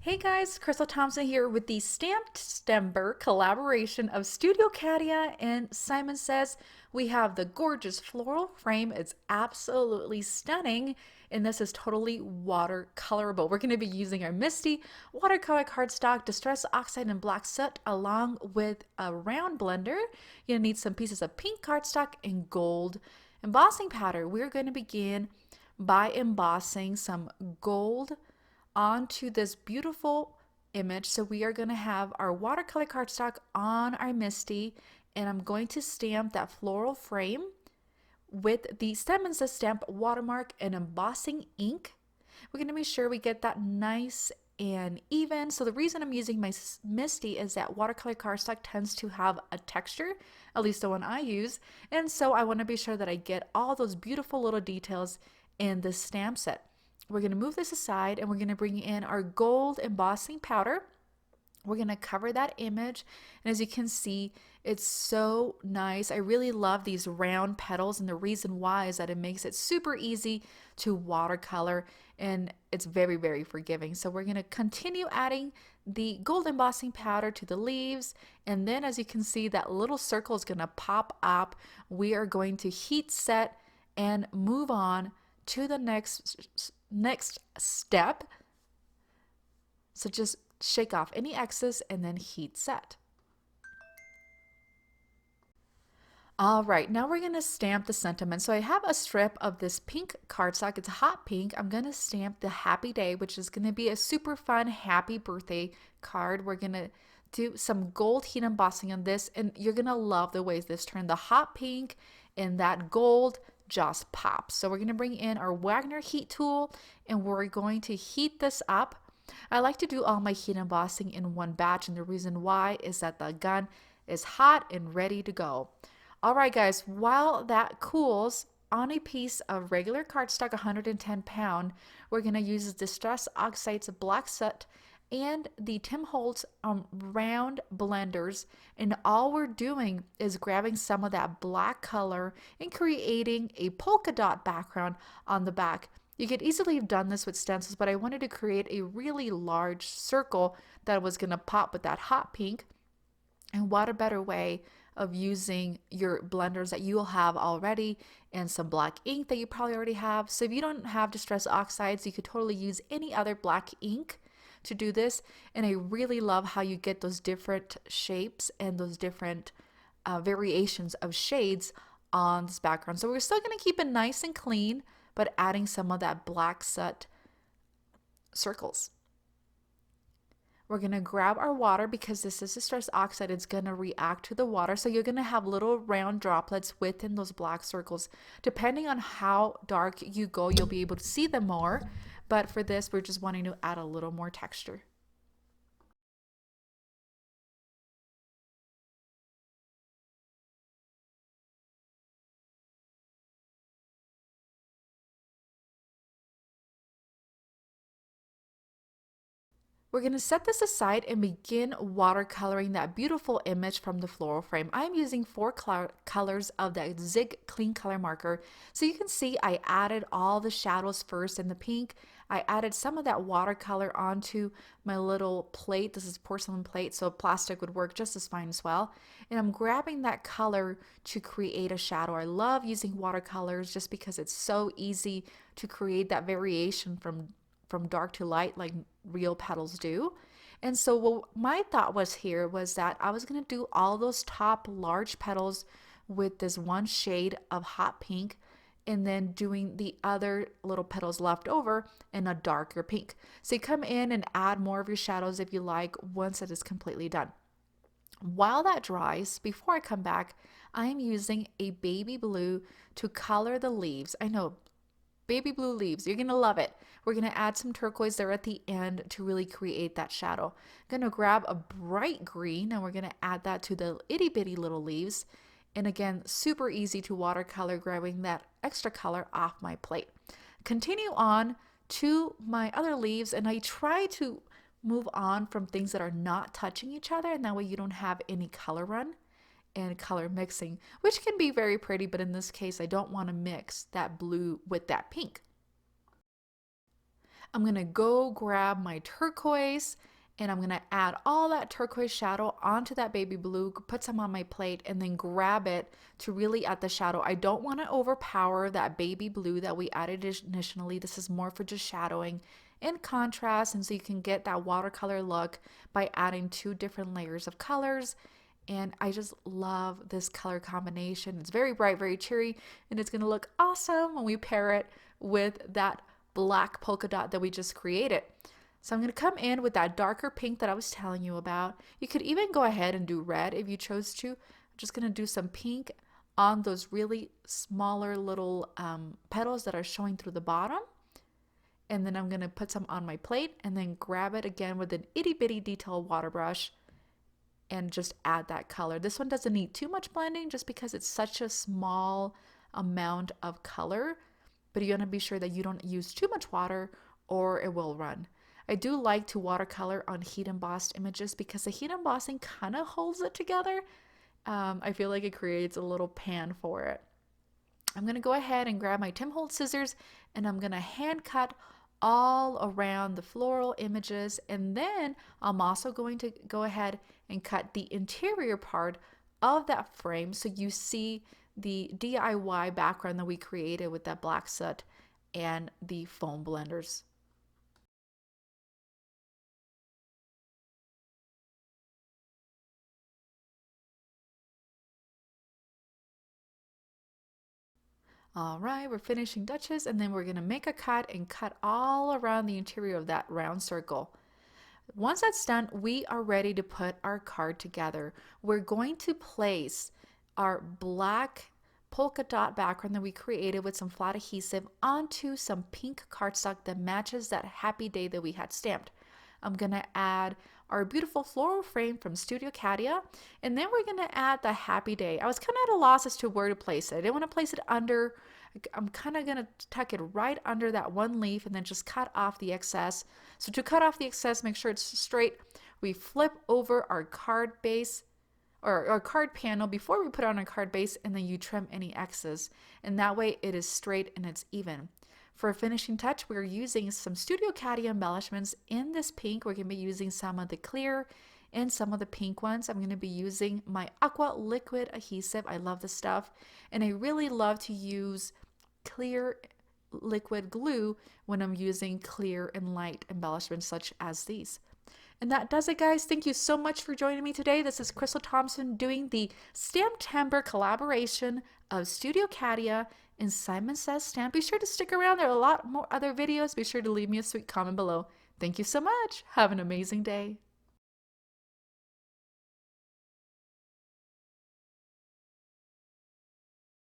Hey guys, CARDSTOCK here with the Stamptember collaboration of Studio Katia and Simon Says. We have the gorgeous floral frame. It's absolutely stunning, and this is totally watercolorable. We're going to be using our Misty watercolor cardstock, distress oxide, and black soot along with a round blender. You're going to need some pieces of pink cardstock and gold embossing powder. We're going to begin by embossing some gold onto this beautiful image. So we are going to have our watercolor cardstock on our Misty, and I'm going to stamp that floral frame with the Simon Says stamp watermark and embossing ink. We're going to make sure we get that nice and even. So the reason I'm using my Misty is that watercolor cardstock tends to have a texture, at least the one I use, and so I want to be sure that I get all those beautiful little details in the stamp set. We're going to move this aside and we're going to bring in our gold embossing powder. We're going to cover that image, and as you can see, it's so nice. I really love these round petals, and the reason why is that it makes it super easy to watercolor, and it's very, very forgiving. So we're going to continue adding the gold embossing powder to the leaves, and then as you can see, that little circle is going to pop up. We are going to heat set and move on to the next step. So just shake off any excess and then heat set. All right, now we're going to stamp the sentiment. So I have a strip of this pink cardstock. It's a hot pink. I'm going to stamp the happy day, which is going to be a super fun happy birthday card. We're going to do some gold heat embossing on this, and you're going to love the ways this turned. The hot pink and that gold just pops. So we're going to bring in our Wagner heat tool, and we're going to heat this up. I like to do all my heat embossing in one batch, and the reason why is that the gun is hot and ready to go. All right, guys, while that cools, on a piece of regular cardstock, 110 pound, we're going to use Distress Oxides Black Soot and the Tim Holtz round blenders, and all we're doing is grabbing some of that black color and creating a polka dot background on the back. You could easily have done this with stencils, but I wanted to create a really large circle that was going to pop with that hot pink. And what a better way of using your blenders that you'll have already and some black ink that you probably already have. So if you don't have Distress Oxides, you could totally use any other black ink to do this. And I really love how you get those different shapes and those different variations of shades on this background. So we're still going to keep it nice and clean, but adding some of that black soot circles. We're going to grab our water because this is Distress Oxide. It's going to react to the water. So you're going to have little round droplets within those black circles. Depending on how dark you go, you'll be able to see them more. But for this, we're just wanting to add a little more texture. We're going to set this aside and begin watercoloring that beautiful image from the floral frame. I'm using 4 colors of the Zig Clean Color Marker. So you can see I added all the shadows first in the pink. I added some of that watercolor onto my little plate. This is porcelain plate, so plastic would work just as fine as well. And I'm grabbing that color to create a shadow. I love using watercolors just because it's so easy to create that variation from dark to light like real petals do. And so what my thought was here was that I was going to do all those top large petals with this one shade of hot pink, and then doing the other little petals left over in a darker pink. So you come in and add more of your shadows if you like once it is completely done. While that dries, before I come back, I am using a baby blue to color the leaves. I know, baby blue leaves, you're gonna love it. We're gonna add some turquoise there at the end to really create that shadow. I'm gonna grab a bright green and we're gonna add that to the itty bitty little leaves. And again, super easy to watercolor, grabbing that extra color off my plate. Continue on to my other leaves, and I try to move on from things that are not touching each other, and that way you don't have any color run and color mixing, which can be very pretty, but in this case I don't want to mix that blue with that pink. I'm going to go grab my turquoise and I'm going to add all that turquoise shadow onto that baby blue, put some on my plate, and then grab it to really add the shadow. I don't want to overpower that baby blue that we added initially. This is more for just shadowing in contrast, and so you can get that watercolor look by adding 2 different layers of colors. And I just love this color combination. It's very bright, very cheery, and it's going to look awesome when we pair it with that black polka dot that we just created. So I'm going to come in with that darker pink that I was telling you about. You could even go ahead and do red if you chose to. I'm just going to do some pink on those really smaller little petals that are showing through the bottom. And then I'm going to put some on my plate and then grab it again with an itty bitty detail water brush and just add that color. This one doesn't need too much blending just because it's such a small amount of color, but you want to be sure that you don't use too much water or it will run. I do like to watercolor on heat embossed images because the heat embossing kind of holds it together. I feel like it creates a little pan for it. I'm going to go ahead and grab my Tim Holtz scissors and I'm going to hand cut all around the floral images, and then I'm also going to go ahead and cut the interior part of that frame so you see the DIY background that we created with that black soot and the foam blenders. All right, we're finishing Duchess, and then we're going to make a cut and cut all around the interior of that round circle. Once that's done, we are ready to put our card together. We're going to place our black polka dot background that we created with some flat adhesive onto some pink cardstock that matches that happy day that we had stamped. I'm going to add our beautiful floral frame from Studio Katia, and then we're going to add the happy day. I was kind of at a loss as to where to place it. I didn't want to place it under. I'm kind of going to tuck it right under that one leaf and then just cut off the excess. So to cut off the excess, make sure it's straight. We flip over our card base or our card panel before we put on our card base, and then you trim any excess. And that way it is straight and it's even. For a finishing touch, we're using some Studio Katia embellishments in this pink. We're going to be using some of the clear and some of the pink ones. I'm going to be using my aqua liquid adhesive. I love this stuff. And I really love to use clear liquid glue when I'm using clear and light embellishments such as these. And that does it, guys. Thank you so much for joining me today. This is CARDSTOCK doing the Stamptember collaboration of Studio Katia and Simon Says Stamp. Be sure to stick around. There are a lot more other videos. Be sure to leave me a sweet comment below. Thank you so much. Have an amazing day.